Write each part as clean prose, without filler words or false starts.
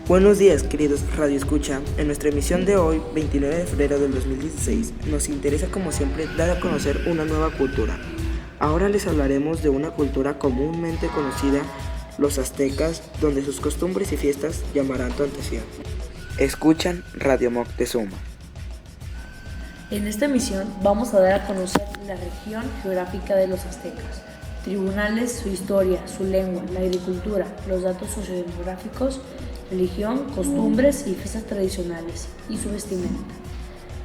Buenos días, queridos Radio Escucha. En nuestra emisión de hoy, 29 de febrero del 2016, nos interesa como siempre dar a conocer una nueva cultura. Ahora les hablaremos de una cultura comúnmente conocida, los aztecas, donde sus costumbres y fiestas llamarán tu atención. Escuchan Radio Moctezuma. En esta emisión vamos a dar a conocer la región geográfica de los aztecas, tribunales, su historia, su lengua, la agricultura, los datos sociodemográficos, religión, costumbres y fiestas tradicionales, y su vestimenta.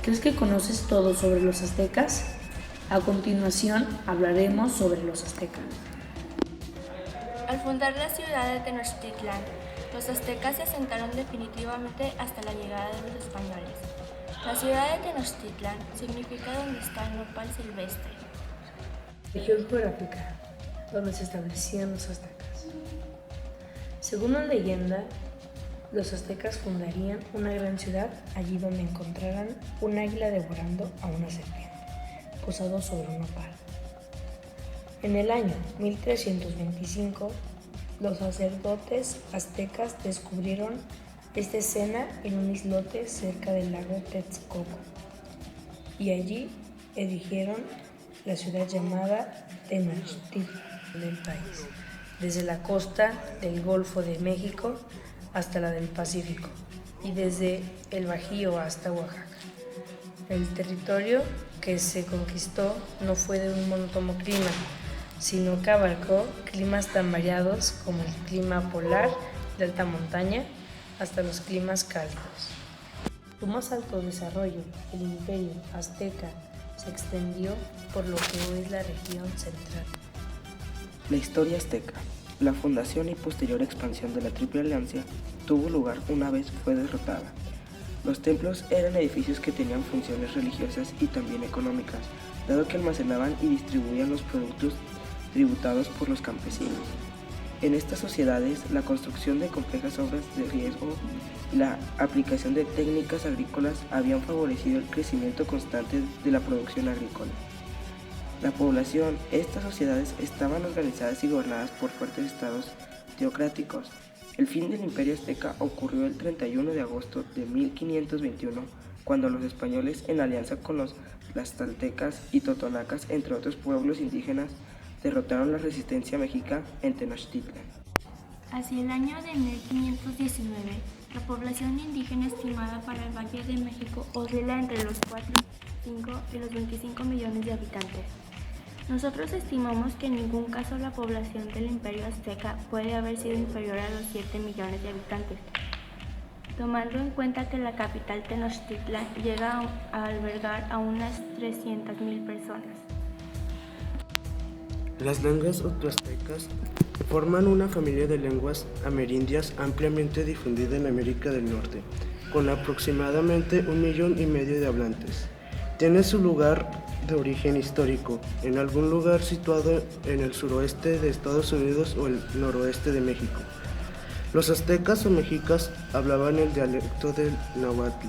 ¿Crees que conoces todo sobre los aztecas? A continuación hablaremos sobre los aztecas. Al fundar la ciudad de Tenochtitlan, los aztecas se asentaron definitivamente hasta la llegada de los españoles. La ciudad de Tenochtitlan significa donde está el nopal silvestre. Región geográfica, donde se establecían los aztecas. Según una leyenda, los aztecas fundarían una gran ciudad allí donde encontraran un águila devorando a una serpiente, posado sobre un nopal. En el año 1325, los sacerdotes aztecas descubrieron esta escena en un islote cerca del lago Texcoco y allí erigieron la ciudad llamada Tenochtitlan del país, desde la costa del Golfo de México hasta la del Pacífico y desde el Bajío hasta Oaxaca. El territorio que se conquistó no fue de un monótono clima, sino que abarcó climas tan variados como el clima polar de alta montaña hasta los climas cálidos. Su más alto desarrollo, el imperio azteca, se extendió por lo que hoy es la región central. La historia azteca. La fundación y posterior expansión de la Triple Alianza tuvo lugar una vez fue derrotada. Los templos eran edificios que tenían funciones religiosas y también económicas, dado que almacenaban y distribuían los productos tributados por los campesinos. En estas sociedades, la construcción de complejas obras de riesgo y la aplicación de técnicas agrícolas habían favorecido el crecimiento constante de la producción agrícola. La población, estas sociedades estaban organizadas y gobernadas por fuertes estados teocráticos. El fin del imperio azteca ocurrió el 31 de agosto de 1521, cuando los españoles, en alianza con los tlaxcaltecas y totonacas, entre otros pueblos indígenas, derrotaron la resistencia mexica en Tenochtitlan. Hacia el año de 1519, la población indígena estimada para el Valle de México oscila entre los 5 y los 25 millones de habitantes. Nosotros estimamos que en ningún caso la población del Imperio Azteca puede haber sido inferior a los 7 millones de habitantes, tomando en cuenta que la capital Tenochtitlan llega a albergar a unas 300,000 personas. Las lenguas utoaztecas forman una familia de lenguas amerindias ampliamente difundida en América del Norte, con aproximadamente 1,5 millones de hablantes. Tiene su lugar de origen histórico, en algún lugar situado en el suroeste de Estados Unidos o el noroeste de México. Los aztecas o mexicas hablaban el dialecto del náhuatl,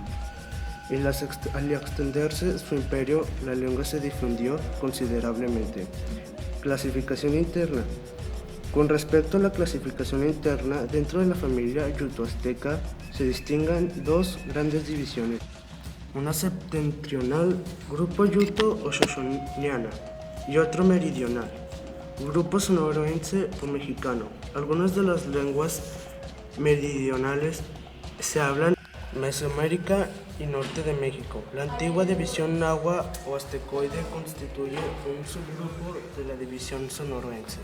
y al extenderse su imperio, la lengua se difundió considerablemente. Clasificación interna. Con respecto a la clasificación interna, dentro de la familia yuto-azteca se distinguen dos grandes divisiones. Una septentrional, grupo yuto o xochoniana, y otro meridional, grupo sonorense o mexicano. Algunas de las lenguas meridionales se hablan en Mesoamérica y norte de México. La antigua división náhuatl o aztecoide constituye un subgrupo de la división sonorense.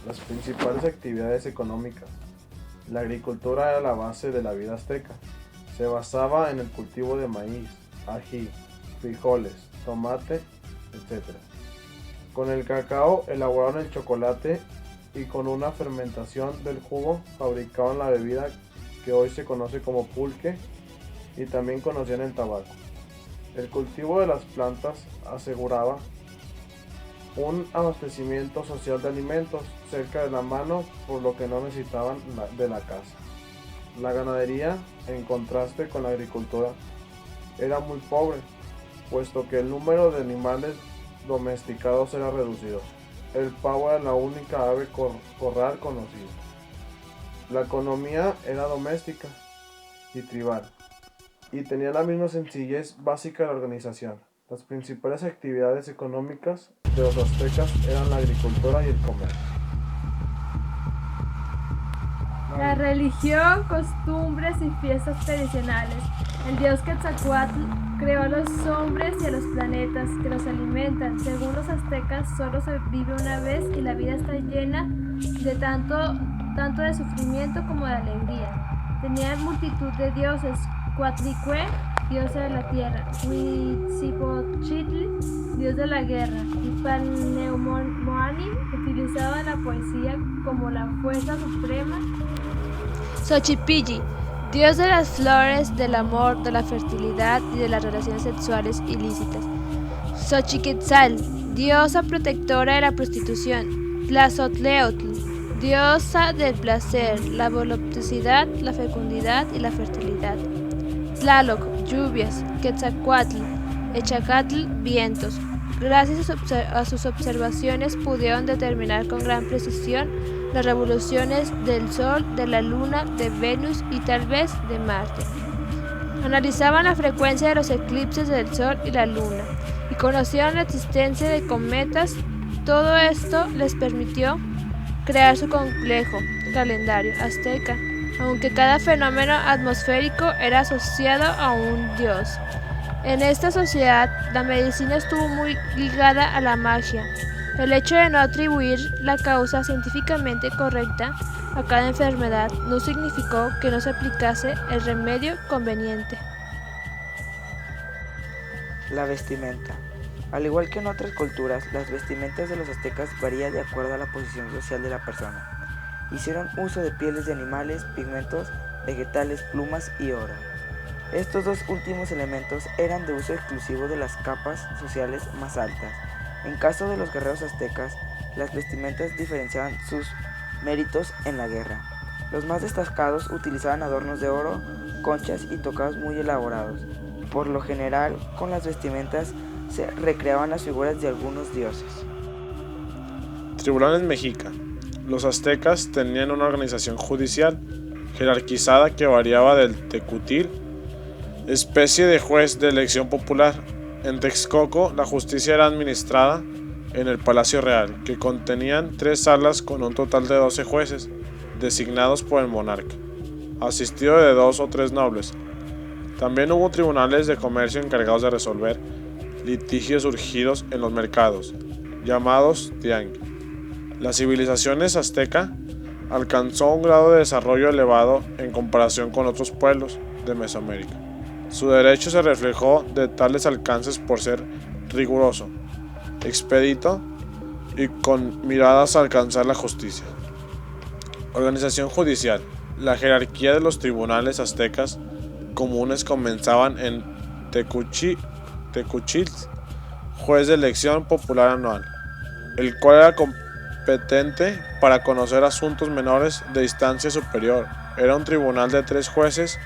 Las principales actividades económicas. La agricultura era la base de la vida azteca. Se basaba en el cultivo de maíz, ají, frijoles, tomate, etc. Con el cacao elaboraron el chocolate y con una fermentación del jugo fabricaban la bebida que hoy se conoce como pulque y también conocían el tabaco. El cultivo de las plantas aseguraba un abastecimiento social de alimentos cerca de la mano, por lo que no necesitaban de la casa. La ganadería, en contraste con la agricultura, era muy pobre, puesto que el número de animales domesticados era reducido. El pavo era la única ave corral conocida. La economía era doméstica y tribal, y tenía la misma sencillez básica de la organización. Las principales actividades económicas de los aztecas eran la agricultura y el comercio. La religión, costumbres y fiestas tradicionales. El dios Quetzalcóatl creó a los hombres y a los planetas que los alimentan. Según los aztecas, solo se vive una vez y la vida está llena de tanto de sufrimiento como de alegría. Tenían multitud de dioses: Coatlicue, diosa de la tierra; Huitzilopochtli, dios de la guerra; y Paneumoani, utilizado en la poesía como la fuerza suprema; Xochipilli, dios de las flores, del amor, de la fertilidad y de las relaciones sexuales ilícitas; Xochiquetzal, diosa protectora de la prostitución; Tlazotleotl, diosa del placer, la voluptuosidad, la fecundidad y la fertilidad; Tlaloc, lluvias; Quetzalcóatl, Echacatl, vientos. Gracias a sus observaciones pudieron determinar con gran precisión las revoluciones del Sol, de la Luna, de Venus y tal vez de Marte. Analizaban la frecuencia de los eclipses del Sol y la Luna y conocían la existencia de cometas. Todo esto les permitió crear su complejo calendario azteca, aunque cada fenómeno atmosférico era asociado a un dios. En esta sociedad, la medicina estuvo muy ligada a la magia. El hecho de no atribuir la causa científicamente correcta a cada enfermedad no significó que no se aplicase el remedio conveniente. La vestimenta. Al igual que en otras culturas, las vestimentas de los aztecas varían de acuerdo a la posición social de la persona. Hicieron uso de pieles de animales, pigmentos, vegetales, plumas y oro. Estos dos últimos elementos eran de uso exclusivo de las capas sociales más altas. En caso de los guerreros aztecas, las vestimentas diferenciaban sus méritos en la guerra. Los más destacados utilizaban adornos de oro, conchas y tocados muy elaborados. Por lo general, con las vestimentas se recreaban las figuras de algunos dioses. Tribunales mexica. Los aztecas tenían una organización judicial jerarquizada que variaba del tecutil, especie de juez de elección popular. En Texcoco, la justicia era administrada en el Palacio Real, que contenían 3 salas con un total de 12 jueces, designados por el monarca, asistido de 2 o 3 nobles. También hubo tribunales de comercio encargados de resolver litigios surgidos en los mercados, llamados tianguis. La civilización azteca alcanzó un grado de desarrollo elevado en comparación con otros pueblos de Mesoamérica. Su derecho se reflejó de tales alcances por ser riguroso, expedito y con miradas a alcanzar la justicia. Organización judicial. La jerarquía de los tribunales aztecas comunes comenzaban en Tecuchitl, juez de elección popular anual, el cual era competente para conocer asuntos menores de instancia superior. Era un tribunal de 3 jueces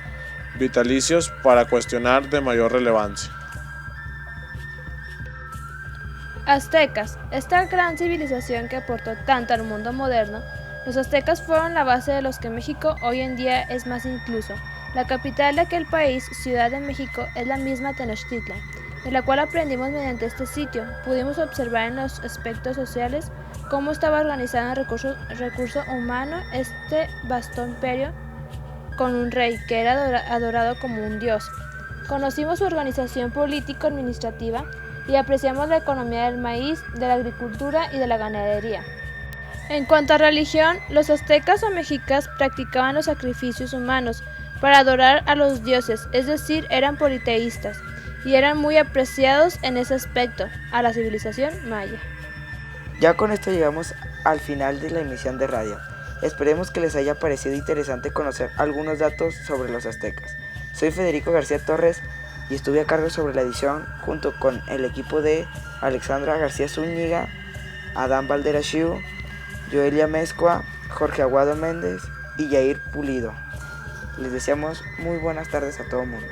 vitalicios para cuestionar de mayor relevancia. Aztecas. Esta gran civilización que aportó tanto al mundo moderno, los aztecas fueron la base de los que México hoy en día es más incluso. La capital de aquel país, Ciudad de México, es la misma Tenochtitlan, de la cual aprendimos mediante este sitio. Pudimos observar en los aspectos sociales cómo estaba organizado el recurso humano este vasto imperio, con un rey que era adorado como un dios. Conocimos su organización político-administrativa y apreciamos la economía del maíz, de la agricultura y de la ganadería. En cuanto a religión, los aztecas o mexicas practicaban los sacrificios humanos para adorar a los dioses, es decir, eran politeístas, y eran muy apreciados en ese aspecto a la civilización maya. Ya con esto llegamos al final de la emisión de radio. Esperemos que les haya parecido interesante conocer algunos datos sobre los aztecas. Soy Federico García Torres y estuve a cargo sobre la edición junto con el equipo de Alexandra García Zúñiga, Adán Valderashiu, Joelia Mezcua, Jorge Aguado Méndez y Yair Pulido. Les deseamos muy buenas tardes a todo el mundo.